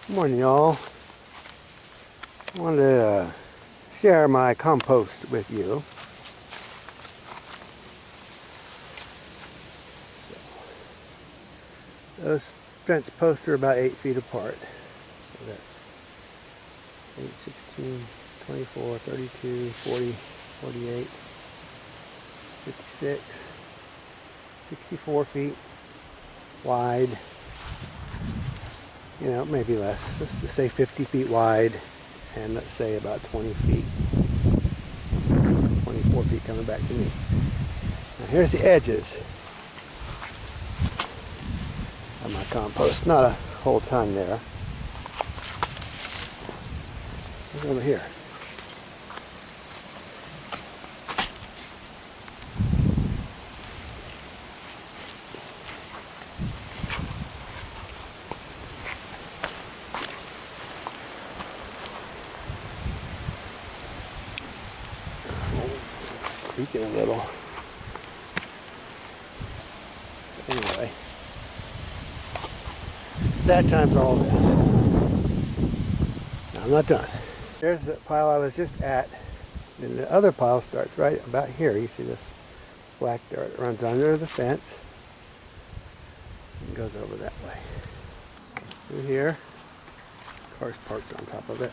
Good morning, y'all. I wanted to share my compost with you. So, those fence posts are about 8 feet apart. So that's 8, 16, 24, 32, 40, 48, 56, 64 feet wide. You know, maybe less. Let's just say 50 feet wide, and let's say about 20 feet, 24 feet coming back to me. Now here's the edges of my compost. Not a whole ton there. Look over here. Creaking a little. Anyway, that time's all this. Now I'm not done. There's the pile I was just at. Then the other pile starts right about here. You see this black dirt runs under the fence and goes over that way. Through here, car's parked on top of it.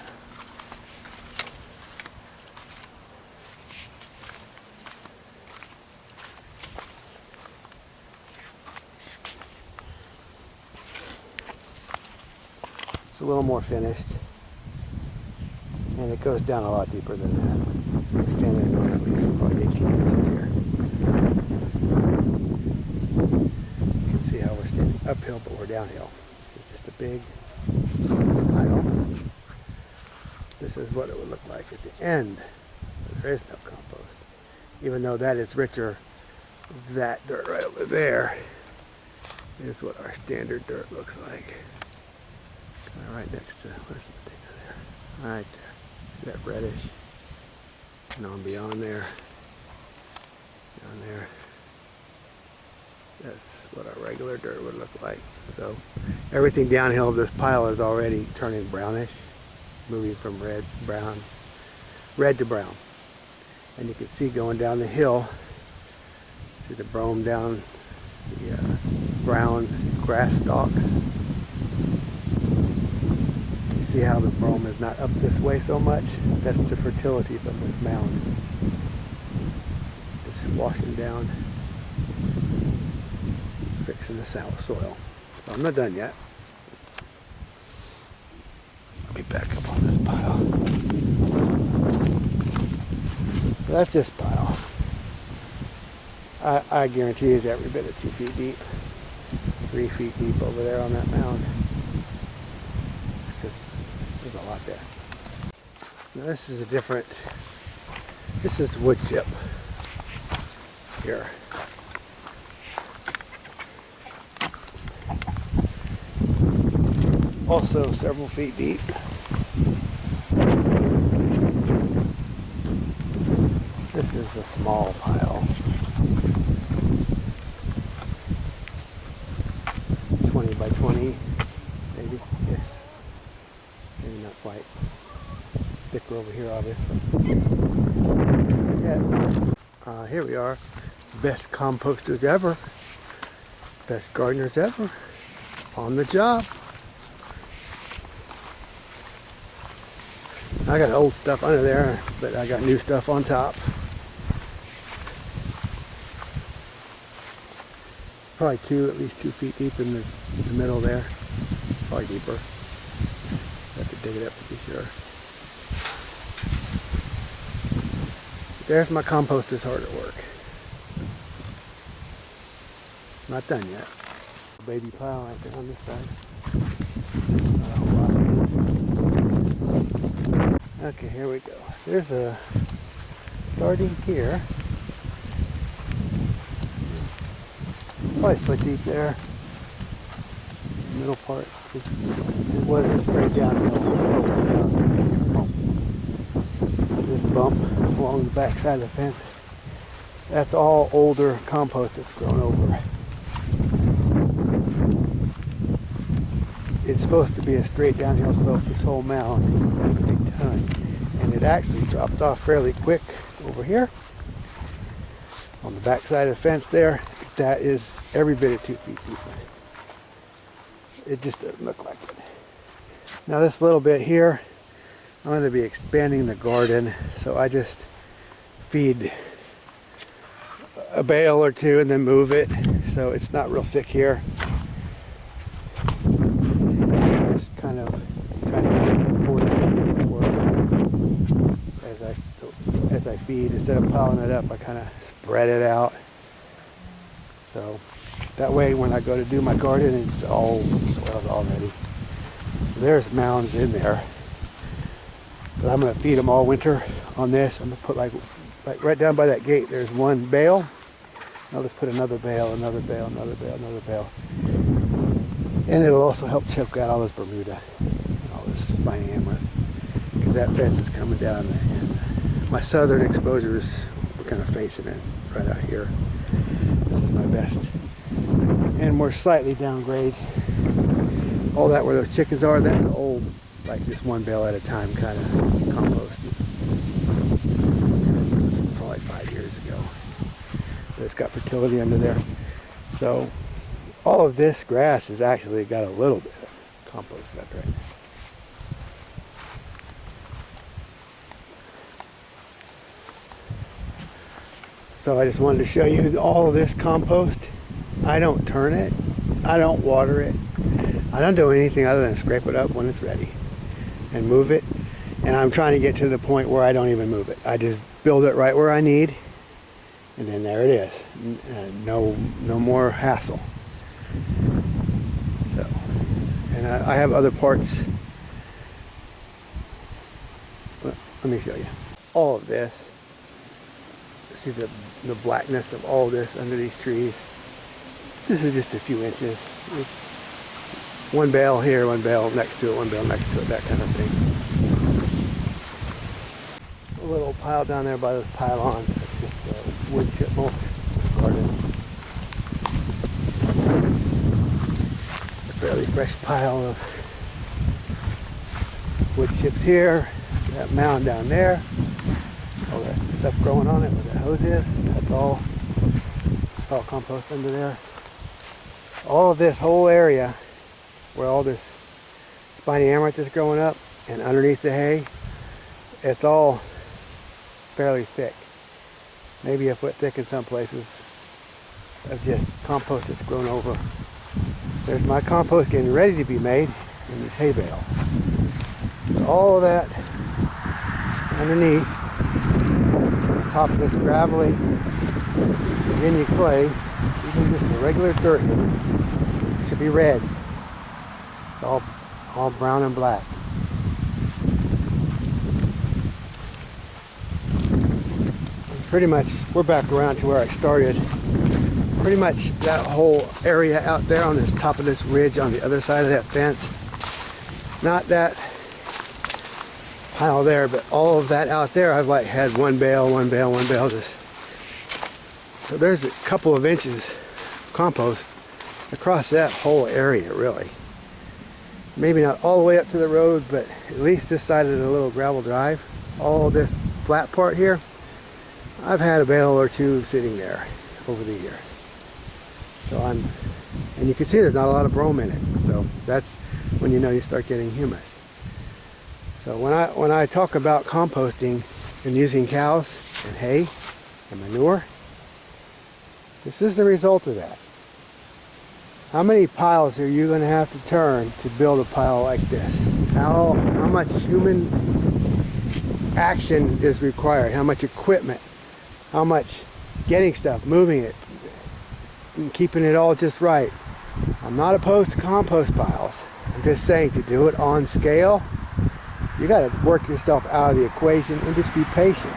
It's a little more finished, and it goes down a lot deeper than that. I'm standing on at least probably 18 inches here. You can see how we're standing uphill, but we're downhill. This is just a big pile. This is what it would look like at the end. There is no compost, even though that is richer. That dirt right over there is what our standard dirt looks like. Right next to, where's the potato there? Right there. See that reddish? And on beyond there. Down there. That's what our regular dirt would look like. So everything downhill of this pile is already turning brownish. Moving from red to brown. And you can see going down the hill, see the brome down the brown grass stalks. See how the brome is not up this way so much? That's the fertility from this mound. Just washing down, fixing the soil. So I'm not done yet. Let me back up on this pile. So that's this pile. I guarantee it's every bit of 2 feet deep, 3 feet deep over there on that mound. Because there's a lot there. Now this is this is wood chip here. Also several feet deep. This is a small pile. 20 by 20, maybe, yes. Maybe not quite. Thicker over here, obviously. Here we are. Best composters ever. Best gardeners ever. On the job. I got old stuff under there, but I got new stuff on top. Probably at least 2 feet deep in the middle there. Probably deeper. Have to dig it up to be sure. There's my composter's hard at work. Not done yet. Baby pile right there on this side. Not a whole lot. Okay, here we go. There's a starting here. Probably a foot deep there. Middle part. It was straight downhill. See this bump along the back side of the fence? That's all older compost that's grown over. It it's supposed to be a straight downhill slope, this whole mound, a ton. And it actually dropped off fairly quick over here on the back side of the fence there. That is every bit of 2 feet deep. It just doesn't look like it. Now this little bit here, I'm going to be expanding the garden, so I just feed a bale or two and then move it, so it's not real thick here. Just kind of trying to get boards as I feed. Instead of piling it up, I kind of spread it out. So that way when I go to do my garden, it's all soiled already. So there's mounds in there. But I'm going to feed them all winter on this. I'm going to put like right down by that gate, there's one bale. I'll just put another bale, another bale, another bale, another bale. And it'll also help choke out all this Bermuda and all this spiny amaranth, because that fence is coming down and my southern exposures, we're kind of facing it right out here. This is my best. And we're slightly downgrade. All that where those chickens are, that's old, like this one bale at a time kind of composted. That's from like 5 years ago. But it's got fertility under there. So all of this grass has actually got a little bit of compost under it. So I just wanted to show you all of this compost. I don't turn it. I don't water it. I don't do anything other than scrape it up when it's ready and move it. And I'm trying to get to the point where I don't even move it. I just build it right where I need, and then there it is. No more hassle. So, and I have other parts. Let me show you. All of this. See the blackness of all this under these trees. This is just a few inches. It's one bale here, one bale next to it, one bale next to it, that kind of thing. A little pile down there by those pylons. It's just wood chip mulch garden. A fairly fresh pile of wood chips here. That mound down there. All that stuff growing on it where the hose is. That's all compost under there. All of this whole area where all this spiny amaranth is growing up and underneath the hay, it's all fairly thick. Maybe a foot thick in some places of just compost that's grown over. There's my compost getting ready to be made in these hay bales. But all of that underneath, on top of this gravelly Virginia clay, even just the regular dirt here, should be red. It's all brown and black. And pretty much, we're back around to where I started. Pretty much that whole area out there on this top of this ridge on the other side of that fence. Not that pile there, but all of that out there, I've like had one bale, just. So there's a couple of inches of compost across that whole area, really. Maybe not all the way up to the road, but at least this side of the little gravel drive. All this flat part here, I've had a bale or two sitting there over the years. So and you can see there's not a lot of brome in it. So that's when you know you start getting humus. So when I talk about composting and using cows and hay and manure, this is the result of that. How many piles are you going to have to turn to build a pile like this? How much human action is required? How much equipment? How much getting stuff, moving it, and keeping it all just right? I'm not opposed to compost piles. I'm just saying, to do it on scale, you got to work yourself out of the equation and just be patient.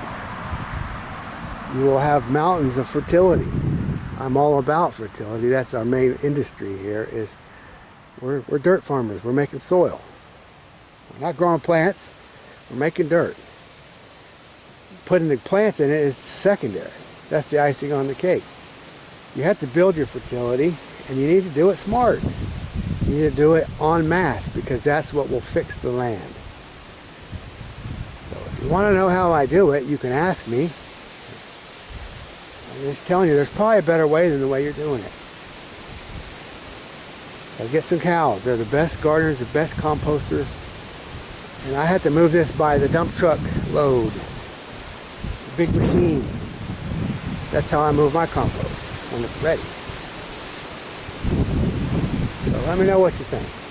You will have mountains of fertility. I'm all about fertility. That's our main industry here. Is we're dirt farmers. We're making soil. We're not growing plants. We're making dirt. Putting the plants in it is secondary. That's the icing on the cake. You have to build your fertility, and you need to do it smart. You You need to do it en masse because that's what will fix the land. So if you want to know how I do it, you can ask me. I'm just telling you, there's probably a better way than the way you're doing it. So get some cows. They're the best gardeners, the best composters. And I had to move this by the dump truck load. Big machine. That's how I move my compost when it's ready. So let me know what you think.